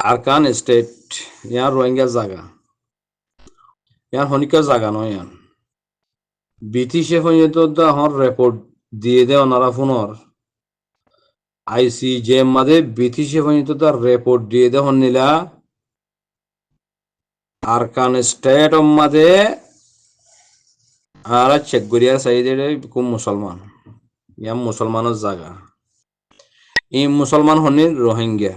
Arkan state ইয়ার রোহিঙ্গা জায়গা ইয়ার হনিকা জায়গা নয় ইয়ান ব্রিটিশে পর্যন্ত হর রেপোর্ট দিয়ে দে ওনারা ফোনর আইসিজে মাদে ব্রিটিশে পর্যন্ত রেপোর্ট দিয়ে দে হন নিলা আরকান স্টেট মাদে আর চেক করিয়া সাইডে খুব মুসলমান ইয়াম মুসলমানের জায়গা এই মুসলমান হনি রোহিঙ্গা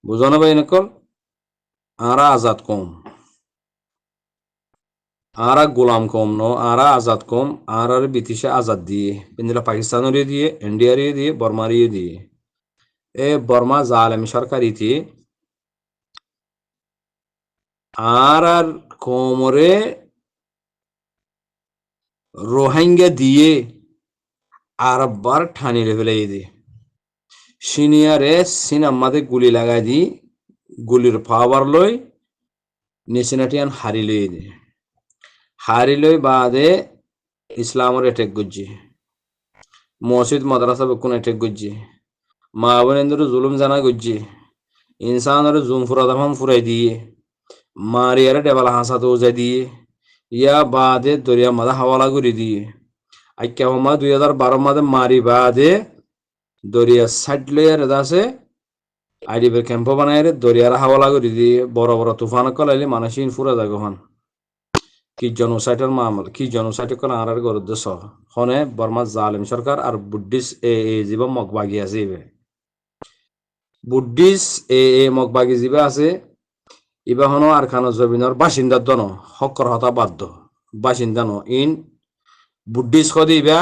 বুঝানো ভাই নকল আরা আজাদ কম আরা গোলাম কম নো আরা আজাদ কম আর ব্রিটিশে আজাদ দিয়ে পিন্দিলা পাকিস্তানের দিয়ে ইন্ডিয়ার দিয়ে বর্মার দিয়ে এ বর্মা জালেম সরকার ইতি আর কোমরে রোহিঙ্গা দিয়ে আরবার ঠানি লেভেলে দিয়ে সিনিয়রে সিনামাদে গুলি লাগাই দি গুলির পাওয়ার লই নিচিনাটিয়ান হারি লই দিয়ে হারি লই বাদে ইসলামের অ্যাটেক করছি মসজিদ মাদ্রাসা বেকুন অ্যাটেক করছি মা বোনেদের জুলুম জানা করছি ইনসানের জুম ফুরা দাম ফুরাই দিয়ে মারিয়ারে ডেবালা হাসা তো যাই দিয়ে ইয়া বাদে দরিয়া মাদা হাওয়ালা করে দিয়ে আইকা হমা 2012 মাদে মারি বাদে দরিয়া সাইড লেয়ার আছে আইডিবি ক্যাম্প বানায় দরিয়ার হাওয়ালা করে দিয়ে বড় বড় তুফান কলাইলে মানুষিন ফুরা যায় গহন কি জনসাইটের মামলা কি জনসাইটে কোন আর গরুদ্দ সহ হনে বর্মা জালিম সরকার আর বুদ্ধিস এ জীব মগবাগি আছে বুদ্ধিস এ মগবাগি জীব আছে ইবা হনো আর খানো জমিনের বাসিন্দা দন হকর হতা বাধ্য বাসিন্দা ন ইন বুদ্ধিস খদি ইবা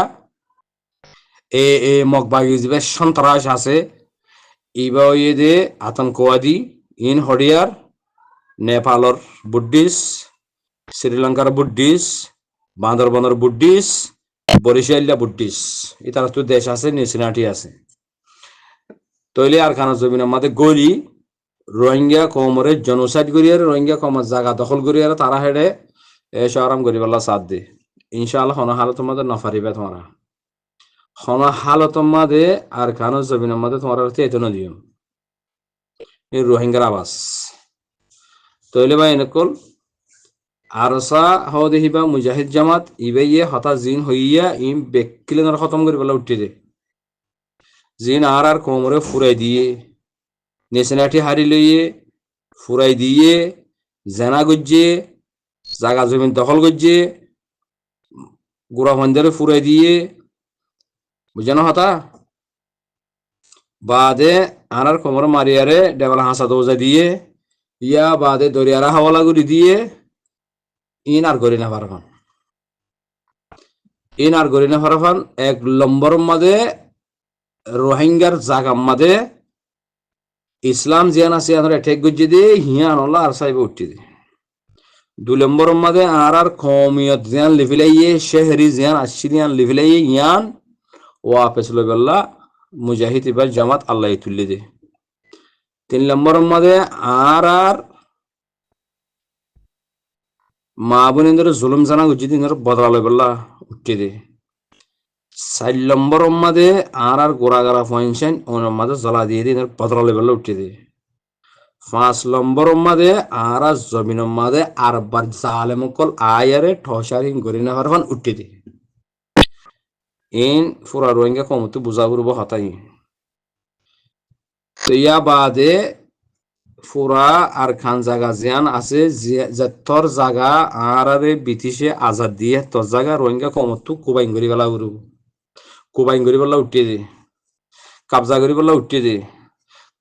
এ মগবাগি জীবে সন্ত্রাস আছে ইবা ইয়ে আতঙ্কবাদী ইন হরিয়ার নেপালর বুদ্ধিস শ্রীলঙ্কার বুদ্ধিস বান্দরবনের বুদ্ধিস বরিশালিয়া বুদ্ধিস ইতার তো দেশ আছে নিচিনাটি আছে তৈলে আর খানা জমিনের মাঝে গলি রোহিঙ্গা কমরে জনসাইড করিয়ার রোহিঙ্গা কমর জায়গা দখল করিয়ার তারা হেডে এসে আরাম করিবাল্লা সাথ দে ইনশাআল্লাহ হন হালত মাঝে নফারিবে তোমরা হন হালত মাঝে আর খানা জমিনের মাঝে তোমরা চেতন দিও এই রোহিঙ্গার আবাস তৈলে বা এনেকল আরসা হও দেখিবা মুজাহিদ জামাত ইবে হতা জিন হইয়া ইম বেকিলেন খতম করি পেলা উঠে দে জিন আর কোমরে ফুরাই দিয়ে নেশনাটি হারি লইয়ে ফুরাই দিয়ে জেনা গজ্জে জাগা জমিন দখল গজ্জে গুড়া মন্দিরে ফুরাই দিয়ে বুঝে না হতা বাদে আর কোমরে মারিয়ারে ডেবলা হাসা দৌজা দিয়ে ইয়া বাদে দরিয়ারা হাওয়ালা গুড়ি দিয়ে ইন আর গরি না পারফান ইন আর গরি না পারফান এক নম্বর মাদে রোহিঙ্গার জাগাম মাদে ইসলাম জিয়ান আছে আমরা ঠেক গজ্জি দিয়ে হিয়ান হল্লা আর সাইবে উঠতে দে 2 নম্বর মাদে আর কমিয়ত জিয়ান লিভিলাইয়ে শহরি জিয়ান আশিদিয়ান লিভিলাইয়ে ইয়ান ওয়াপেস লইবাল্লা মুজাহিদ ইবার জামাত আল্লাহ তুললে দে 3 নম্বর মাদে আর মা বোনেদের জুলুম জানা গজ্জি দিন বদলা লইবাল্লা উঠতে দে 4 নম্বর মাদে আর গোড়াগাড়া পয়েন্ট ওর মাদে জ্বালা দিয়ে দিন বদলা লইবাল্লা উঠতে দে 5 নম্বর মাদে আর জমিন মাদে আর বার জালেমকল আয়ারে ঠসারিং গরিনা হারফান উঠতে দে ইন ফুরা রোহিঙ্গা কমতে বুঝা করব হতাই তো ইয়া বাদে ফুরা আর খান জায়গা জিয়ান আছে তোর জায়গা আর ব্রিটিশে আজাদ দিয়ে তোর জায়গা রোহিঙ্গা কমতো কুবাইন করি বেলা উড়ব কুবাইন করি বেলা উঠিয়ে দে কাবজা করি বেলা উঠিয়ে দে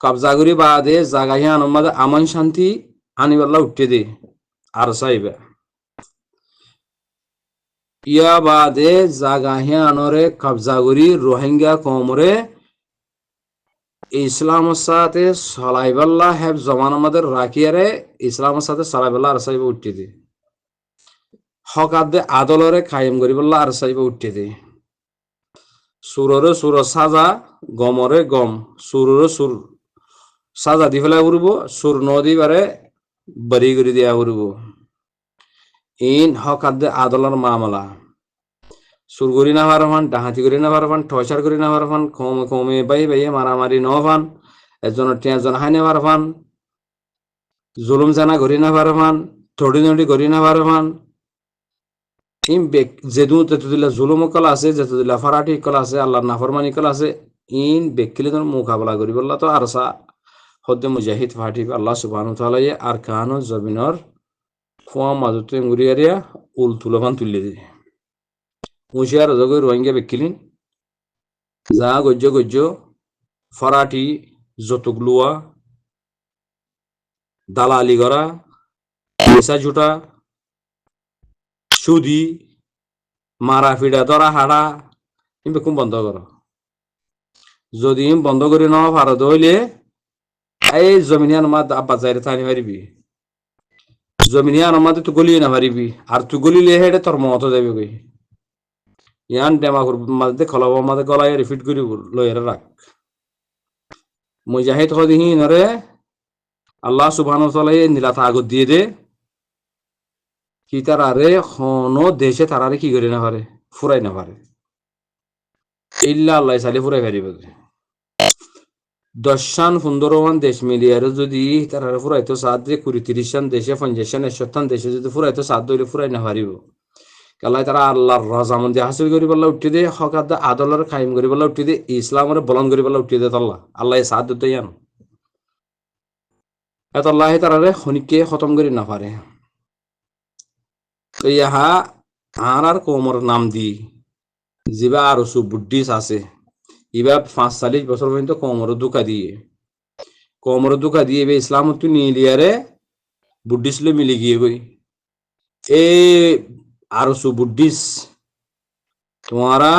কাবজা করি বাদে জায়গা হিয়ান মাঝে আমান শান্তি আনি বেলা উঠিয়ে দে আর চাইবে ইয়া বাদে জায়গা হিয়ানরে কাবজা করি রোহিঙ্গা কমরে ইসলামের সাথে সলাইবাল্লা হেব জমান আমাদের রাখিয়ারে ইসলামের সাথে সলাইবাল্লা আর সাইবে উঠিয়ে দে হকাদে আদলরে কায়েম করিবাল্লা আর সাইবে উঠিয়ে দে সুররে সুর সাজা গমরে গম সুররে সুর সাজা দি ফেলা উড়ব সুর নদী বারে বাড়ি করে দিয়া উড়ব ইন হকাদে আদলর মামলা সুর করি না পারফান ডাহাতি করি না পারফান ঠসার করি না পারফান কমে কমে বাই মারামারি ন ফান এজনের টিয়া জন হাইনে পারফান জুলুম জানা করি না পারফান থড়ি নড়ি করি না পারফান ইম যেদু তেতুদিল্লা জুলুম কল আছে যেতুদিল্লা ফারাটি কল আছে আল্লাহর নাফরমানি কল আছে ইন বেকিলে মোকাবেলা করি বললা তো আরসা হদ্দে মুজাহিদ ফাটি আল্লাহ সুবহানাহু ওয়া তাআলা আর কানো জমিনর ফোয়া মাজুতে nguরিয়ারিয়া উল তুলবান তুললে দে মুশিয়ার জগই রোহিঙ্গা বেকিলিন যা গজ্জ গজ্জ ফারাটি যতগুলোয়া দালালি করা পয়সা জুটা সুদি মারা ফিডা ধরা হাড়া ইম বেকুম বন্ধ করো যদি বন্ধ করে নেওয়া ভারত হইলে এই জমিনিয়ান মাদ আব্বা যাইরে থানি পারিবি জমিনিয়ান মাদে তুই গলিয়ে না পারিবি আর তুই গলিলে হেডে তোর মত যাবে কই ইয়ান ডেমাগুর মাদে খলাব মাদে গলায় রিপিট করি লয়ের রাখ মুজাহিদ হদিহি নরে আল্লাহ সুবহানাহু ওয়া তাআলা নীলাতা আগত দিয়ে দে কি তারারে কোনো দেশে তারারে কি করে না পারে ফুরাই না পারে ইল্লা আল্লাহ সালি ফুরাই পারিব 10-15 দেশ মিলিয়ার যদি তারারে ফুরাইতো 7-30 দেশে 50-60 দেশে যদি ফুরাইতো 7 দইলে ফুরাই না পারিব কালাই তারা আল্লাহর রাজামন্দি হাসিল করি বললা উঠি দে হকাদ আদলের কায়েম করি বললা উঠি দে ইসলামের বলন করি বললা উঠি দে আল্লাহ আল্লাহ সাথ দিতে ইয়ান এত আল্লাহ তারারে খনিকে খতম করি না পারে তো ইহা আর কোমর নাম দি জিবা আর বুদ্ধিস আছে ইবা 45 বছর পর্যন্ত কোমর দুকা দিয়ে ইসলাম তো নিয়ে লিয়ারে বুদ্ধিস লে মিলে গিয়ে গই এ আর বুদ্ধিস তোমারা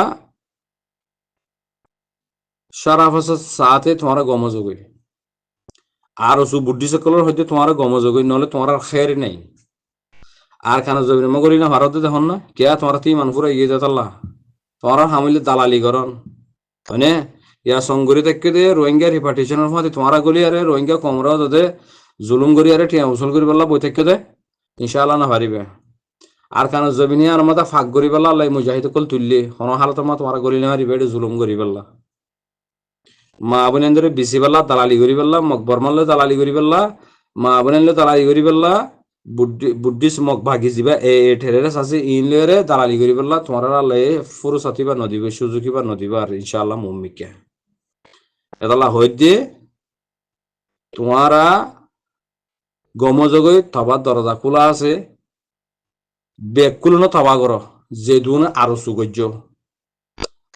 শরাফত সাথে তোমারা গমজ গই আর বুদ্ধিস কলর হইতে তোমারা গমজ গই নলে তোমার খের নাই আর কেন জমিন মগরি না ভারতে দেখুন না কে তোমার তি মানপুরা ইয়ে যেতাল্লা তোমার হামিলে দালালি করন মানে ইয়া সংগরি দেখকে দে রোহিঙ্গা রিপার্টিশনের মধ্যে তোমারা গলি আরে রোহিঙ্গা কমরাও যদি জুলুম করি আরে টিয়া উসল করি বললা বই থেকে দে ইনশাআল্লাহ না পারিবে আর কেন জমিনে আর মাথা ফাঁক করি বললা আল্লাহ মুজাহিদ কল তুললি কোনো হালত মা তোমারা গলি না পারিবে এটা জুলুম করি বললা মা বোনেন্দ্রে বিসি বললা দালালি করি বললা মকবর মারলে দালালি করি বললা মা বোনেন্দ্রে দালালি করি বললা বুদ্ধিস মগ ভাগি যাবা এ ঠেরে আছে ইনলেরে দালালি করি বললা তোমার আল্লাহ ফুরসাতি বা নদিবে সুযোগী বা নদিবা আর ইনশাআল্লাহ মুমিকে এদাল্লাহ হই দিয়ে তোমারা গমজগই তবা দরজা খোলা আছে বেগ খুলনো তবা করো যে দুন আরো সুগজ্য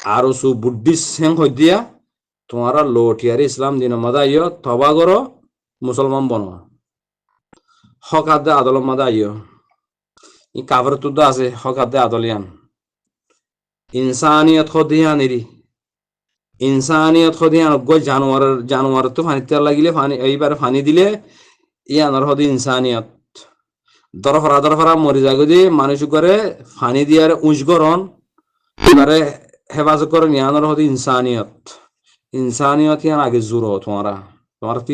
আরো সু বুদ্ধিস হেং হই দিয়া তোমারা লোটিয়ারে ইসলাম দিন মাদা ইয় তবা করো মুসলমান বনো হকাদে আদল মাদা ইয় ই কাভার তুদা আছে হকাদে আদলিয়ান ইনসানিয়ত খদিয়ানিরি ইনসানিয়ত খদিয়ান গো জানোয়ার তো পানিতে লাগিলে পানি এইবার পানি দিলে ইয়ানোর হদি ইনসানিয়ত দরফরা মরি যাগদি মানুষ করে পানি দিয়ার উঁচ গরন এবারে হেফাজত করেন ইয়ানোর হদি ইনসানিয়ত ইয়ান আগে জুরো তোমার তো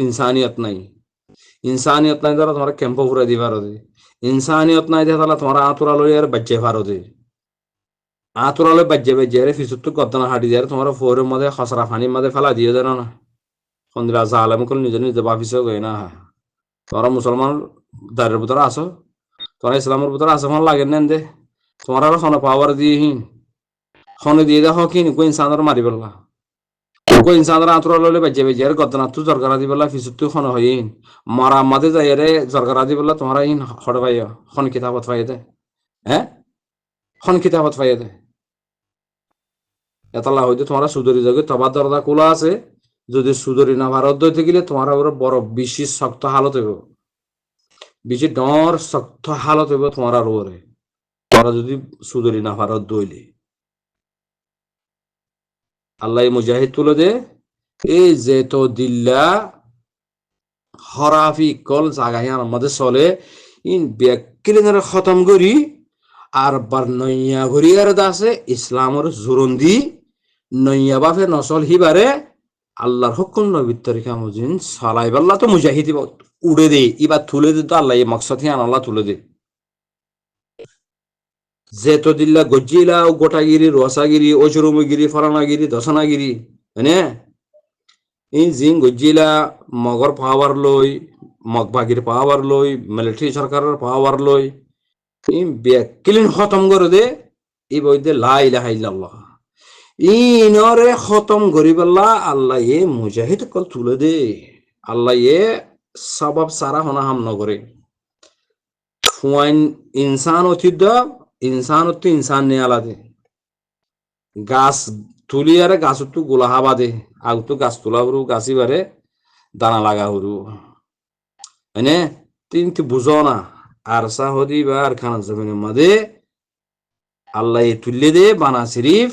ইনসানিয়ত নাই দ্বারা তোমার ক্যাম্প ঘুরে দিবার ইনসানিয়ত নাই দিয়ে তাহলে তোমার আতুরা লই আর বাচ্চে ভারতে আতুরা লই বাজ্যে রে ফিসুত গদনা হাঁটি দিয়ে তোমার ফোরের মধ্যে খসরা ফানির মধ্যে ফেলা দিয়ে দেন না সন্দিরা জালেম কল নিজে বাফিসে গই না তোমরা মুসলমান দারের ভিতরে আসো তোমরা ইসলামের ভিতরে আসো ফোন লাগে নেন দে তোমার আর খন পাওয়ার দিয়ে খনে দিয়ে দেখো কি কই ইনসানর মারি বললা কই ইনসানর আতুরা লইলে বাজ্যে রে গদনা তু জরকারা দি বললা ফিসুত খন হইন মারা মাদে যাই রে জরকারা দি বললা তোমরা ইন হড় ভাই খন কিতাবত পাই দে হ্যাঁ খন কিতাবত পাই দে এতলা হইতে তোমরা সুদরি যাবে তবা দরজা খোলা আছে যদি সুদরি না ভারত দইতে গেলে তোমার বড় বেশি শক্ত হালত হইব বেশি ডর শক্ত হালত হইব তোমার আর ওরে তোমরা যদি সুদরি না ভারত দইলে আল্লাহ মুজাহিদ তুলে দে এই যে তো দিল্লা হরাফি কল জাগাহিয়ার মধ্যে চলে ইন ব্যাকিলিনের খতম করি আর বার নইয়া ঘুরিয়ার দাসে ইসলামের জুরন্দি নইয়া বাফে নসল হিবারে আল্লাহর হুকুম নবীর তরিকা মুজিন সালাই বাল্লা তো মুজাহিদ উড়ে দে এবার তুলে দে তো আল্লাহ এই মকসদ হিয়ান আল্লাহ তুলে দে যে তো দিল্লা গজ্জিলা গোটাগিরি রসাগিরি অচরুমগিরি ফরানাগিরি দশনাগিরি হ্যাঁ এই জিং গজিলা মগর পাওয়ার লই মগবাগির পাওয়ার লই মিলিটারি সরকারের পাওয়ার লই এই বেকিলিন খতম করে দে এই বইতে লা ইলাহা ইল্লাল্লাহ ইনরে খতম করি পেলা আল্লাহ এ মুজাহিদ কল তুলে দে আল্লাহ এ সবাব সারা হনা হাম নগরে ফুয়াইন ইনসান অতিদ্য ইনসান অতি ইনসান নিয়ে আলাদে গাছ তুলি আরে গাছ তো গোলাহা বাদে আগ তো গাছ তোলা হরু গাছি বারে দানা লাগা হরু মানে তিন তুই বুঝো না আর সাহদি বা আর খানা জমিনের মাঝে আল্লাহ তুললে দে বানা শরীফ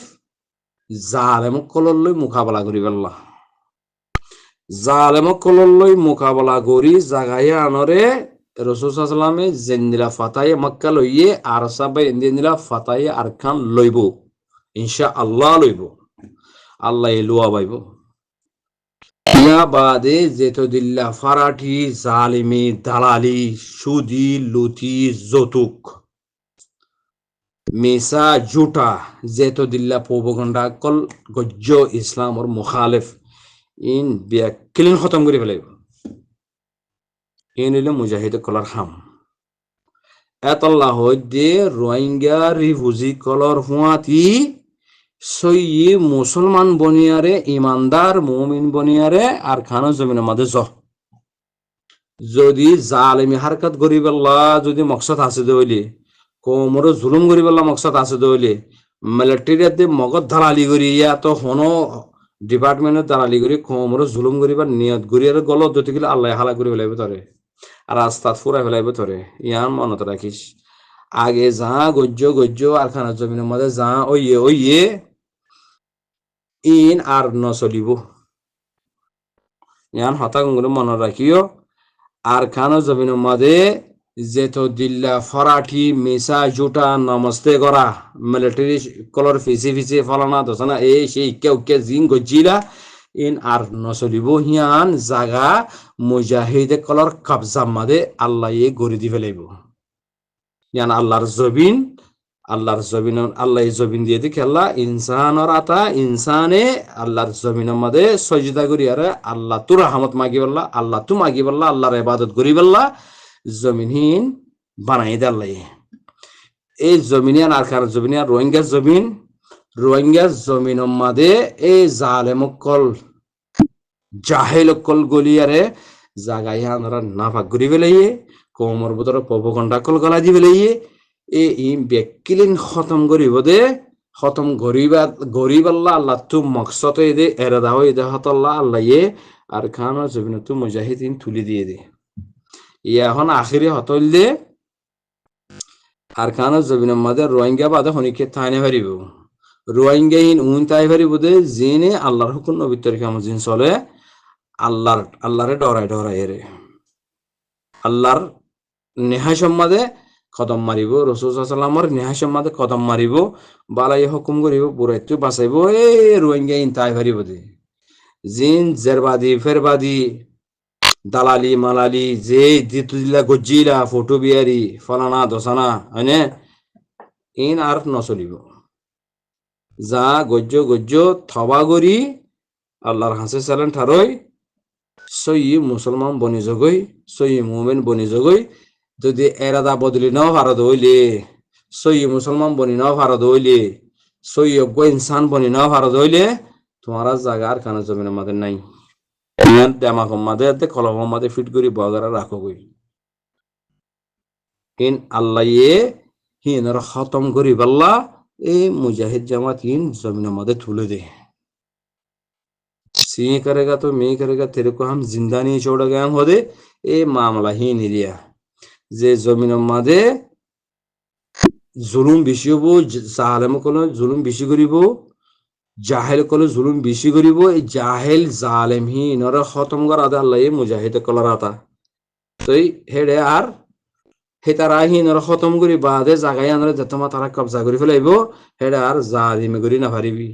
জালেমক কললৈ মোকাবেলা করি পেল্লা জালেমক কললৈ মোকাবেলা করি জাগাইয়া আনরে রসুলামে জেন্দিলা ফাতাই মক্কা লইয়ে আর সাবাই জেন্দিলা ফাতাই আর খান লইব ইনশা আল্লাহ লইব আল্লাহ লুয়া বাইব ইয়া বাদে যেতো দিল্লা ফারাঠি জালিমি দালালি সুদি লুতি যৌতুক মিসা জুটা যেতো দিল্লা প্রোপাগান্ডা কল গজ্জ ইসলামর মুখালিফ ইন বেকিলিন খতম করে ফেলাইব ইন হইলে মুজাহিদ কলার হাম এতল্লাহ হইতে রোহিঙ্গা রিফুজি কলর হুয়াতি সই মুসলমান বনিয়ারে ইমানদার মুমিন বনিয়ারে আর খানো জমিনের মাঝে যদি জালেমি হারকাত গরিবেল্লা যদি মকসদ আছে দইলে কোমর জুলুম গরিবেল্লা মকসদ আছে দইলে মিলিটারিতে মগজ দালালি করি ইয়া তো হনো ডিপার্টমেন্টের দালালি করি কোমর জুলুম করিবার নিয়ত করি আর গলত ধরতে গেলে আল্লাহ হালা করে ফেলাইবে তরে আর রাস্তা ফুরাই ফেলাইবে তরে ইয়ান মনত রাখিস আগে যা গজ্য আর খানা জমিনের মাঝে যা ওইয়ে ইন আর নচলিব ইয়ান হতাগুলো মনে রাখিও আর খানো জমিনের মাঝে যেতো দিল্লা ফরাঠি মিসা জুটা নমস্তে করা মিলিটারি কলর ফিসি ফলানা দোসানা এই সেই কেউ জিং গজিলা ইন আর নচলিব হিয়ান জাগা মুজাহিদে কলর কবজা মাদে আল্লাহ এ গড়ি দি ফেলাইব ইয়ান আল্লাহর জবিন আল্লাহ জবিন দিয়ে দি খেলা ইনসানর আতা ইনসানে আল্লাহর জমিনের মাঝে সজদা করি আরে আল্লাহ তু রহমত মাগি বললা আল্লাহ তু মাগি বললা আল্লাহর ইবাদত করি বললা জমিনহীন বানাই দে আল্লাহ এই জমিনিয়ান আর খান জমিনিয়ান রোহিঙ্গা জমিনের মাঝে এই জালেমকল জাহেলকল গলিয়ারে জাগাই আনরা নাফাক করি ফেলাইয়ে কোমর ভিতরে প্রোপাগান্ডা কল গলা দি ফেলাইয়ে এই বেকিলিন খতম করিব দে খতম গরিব আল্লাহ তু মকসদ দে এরাদা হয়ে দে হতল্লাহ আল্লাহ আর খান জমিন তু মুজাহিদিন তুলি দিয়ে দে এখন আখিরি হতল দে আর খান জমিনের মাঝে রোহিঙ্গা বাদে হনিকে থাইনে পারিব রোহিঙ্গাহীন তাই পারিব দে জিনে আল্লাহর হুকুম নবীর তরিকা মজিন চলে আল্লাহরে ডরাই রে আল্লাহর নেহাই সম্মাদে কদম মারিব রসুলামর নেহাই সম্মাদে কদম মারিব বালাই হুকুম করিব বুড়াইতো বাঁচাইব এই রোহিঙ্গা তাই পারিব দে জিন জেরবাদি ফেরবাদি দালালি মালালি যে দিতুদিলা গজ্জিলা ফটো বিয়ারি ফলানা দোসানা হয়নে ইন আর নচলিব যা গজ্জ থবা গরি আল্লাহর হাসে চালেন ঠারই সই মুসলমান বনি জগই সই মুমেন বনি জগই যদি এরাদা বদলি নাও ভারত হইলে সই মুসলমান বনি নাও ভারত হইলে সই অজ্ঞ ইনসান বনি নাও ভারত হইলে তোমার জায়গা আর খানা জমিনের মাঝে নাই দেমাকম মাঝে কলম মাঝে ফিট করি বগারা রাখো গই ইন আল্লাহ হিনর খতম করি পাল্লা এই মুজাহিদ জামাত ইন জমিনের মাঝে তুলে দে सी करेगा तो मैं करेगा तेरे को हम जिंदा नहीं छोड़ेंगे हो दे ए मामला ही नहीं दिया যে জমিনের মাঝে জুলুম বেশি হব জালেম কলে জুলুম বেশি করিব জাহেল কলে জুলুম বেশি করিব এই জাহেল জালেম হি নরে খতম করা দে আল্লাহ মুজাহিদ কলার আতা তই হেডে আর হেতারা হি নরে খতম করি বাদে জাগাই আনরে যেতমা তারা কবজা করি ফেলাইব হেডে আর জালিমে করি না পারিবি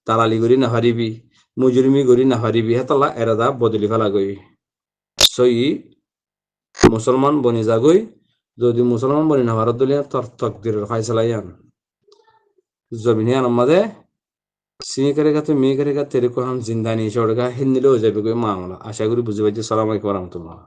তালালি করি না পারিবি মুজরিমি করি না পারিবি হেতালা এরাদা বদলি ফেলা গই সই মুসলমান বনি যাগই যদি মুসলমান বনি না ভারত দলিয়া তোর তকদিরের ফাইসলা ইয়ান জমিনে আমাদের সি করেগা তো মে করেগা তেরে কো হাম জিন্দা नहीं छोड़ेगा হিন্দিলে হয়ে যাবে কই মামলা আশা করি বুঝে পাইছি। সালাম আলাইকুম রহমতুল্লাহ।